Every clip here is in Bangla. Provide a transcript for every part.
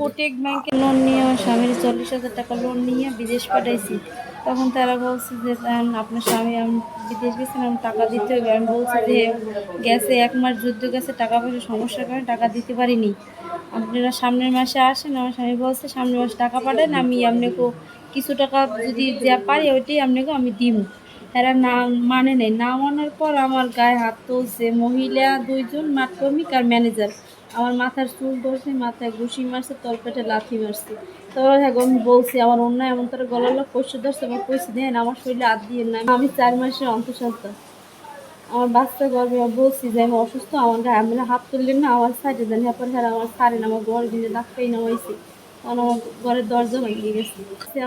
কোটেক ব্যাংকে লোন নিয়ে আমার স্বামীর 40,000 টাকা লোন নিয়ে বিদেশ পাঠাইছি। তখন তারা বলছে যে আপনার স্বামী বিদেশ গেছেন, আমি টাকা দিতে হবে। আমি বলছি যে গেছে 1 মাস যুদ্ধ গেছে, টাকা পয়সা সমস্যার কারণে টাকা দিতে পারিনি, আপনারা সামনের মাসে আসেন। আমার স্বামী বলছে সামনের মাসে টাকা পাঠান, আমি আপনাকে কিছু টাকা যদি যা পারি ওইটাই আপনাকে আমি দিব। এরা না মানে নেই, না মানার পর আমার গায়ে হাত তুলছে মহিলা 2 জন, মাঠ কর্মিক আর ম্যানেজার। আমার মাথার চুল ধরছে, মাথায় ঘুষি মারছে, তলপেটে লাথি মারছে। তারপর হ্যাঁ আমি বলছি আমার অন্যায় এমন তারা গলার লোক পয়সা ধরছে, আমার পয়সা দেন, আমার শরীরে হাত দিয়ে না। আমি 4 মাসের অন্তঃসত্ত্বা, আমার বাচ্চা গর্বে বলছি যে আমি অসুস্থ, আমার গায়ে আপনারা হাত তুললেন না, আমার সাইডে দেন। এরপর হ্যাঁ আমার সারেন, আমার ঘর ভিজে ডাক্তারই নামাইছে, তখন আমার ঘরের দরজা ভেঙে গেছে।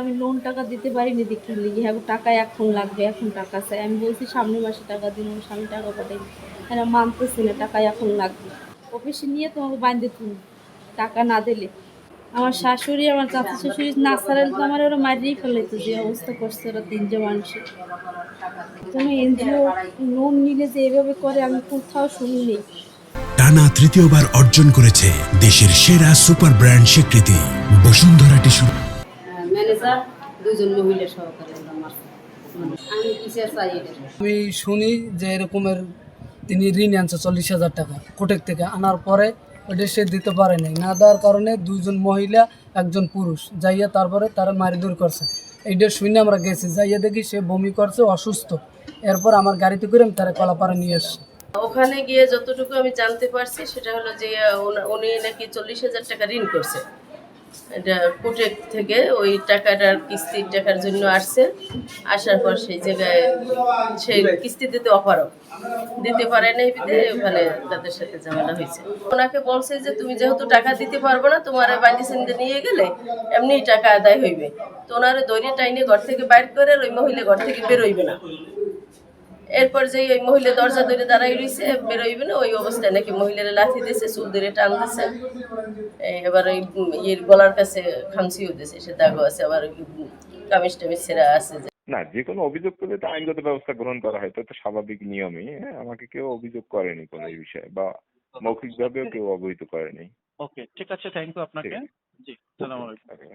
আমি লোন টাকা দিতে পারিনি, দেখতে লিখি হ্যাঁ টাকা এখন লাগবে, এখন টাকা চাই। আমি বলছি সামনের মাসে টাকা দিন, আমার স্বামী টাকা পাঠাই, এরা মানতেছে না, টাকা এখন লাগবে। অফিসে নিয়ে তোমাকে বাঁধতে তুমি টাকা না দিলে। আমার শাশুড়ি, আমার চাচা শাশুড়ি না ছাড়ালে তো আমার ওরা মারিয়েই ফেলাইতো, যে অবস্থা করছে ওরা 3 জন মানুষের। কোনো এনজিও লোন নিলে যে এভাবে করে আমি কোথাও শুনিনি। টানা তৃতীয়বার অর্জন করেছে দেশের সেরা সুপার ব্র্যান্ড স্বীকৃতি বসুন্ধরা টিস্যু। ম্যানেজার 2 জন মহিলা সহকারী, আমি কিসের চাই এটা? আমি শুনি যে এরকমের তিনি ঋণ আনছে 40,000 টাকা কোটেক থেকে, আনার পরে ওটা সে দিতে পারে নাই, না দেওয়ার কারণে 2 জন মহিলা 1 জন পুরুষ যাইয়া তারপরে তারা মারিদুর করছে। এইটা শুনে আমরা গেছি, যাইয়া দেখি সে বমি করছে, অসুস্থ। এরপর আমার গাড়িতে করে আমি তারা কলাপাড়া নিয়ে আসছি। ওখানে গিয়ে যতটুকু আমি জানতে পারছি সেটা হলো যে উনি নাকি 40,000 টাকা ঋণ করছে, এটা কোটেক থেকে ওই টাকাটার কিস্তির টাকার জন্য আসছে। আসার পর সেই জায়গায় সেই কিস্তি দিতে অপারগ, দিতে পারে নাই বিধে ওখানে তাদের সাথে ঝামেলা হয়েছে। ওনাকে বলছে যে তুমি যেহেতু টাকা দিতে পারবো না, তোমার বাড়ি সিন্দে নিয়ে গেলে এমনিই টাকা আদায় হইবে। তো ওনারে দৈরে টাইনে ঘর থেকে বাইর করে ওই মহিলা ঘর থেকে বেরোইবে না। এরপর যে ওই মহিলা দরজা ধরে দাঁড়াই রয়েছে, বেরোইবে না, ওই অবস্থায় নাকি মহিলারা লাথি দিয়েছে, চুল ধরে টান দিছে। এবার ওই ইয়ের গলার কাছে খামচিও দিয়েছে, সে দাগও আছে, আবার কামিজ টামিজ ছেঁড়া আছে। না, যে কোনো অভিযোগ করলে তো আইনগত ব্যবস্থা গ্রহণ করা হয়, তো স্বাভাবিক নিয়মই। হ্যাঁ, আমাকে কেউ অভিযোগ করেনি কোনো এই বিষয়ে, বা মৌখিক ভাবেও কেউ অবহিত করেনি। ওকে, ঠিক আছে, থ্যাংক ইউ আপনাকে। জি, সালাম আলাইকুম। ওকে।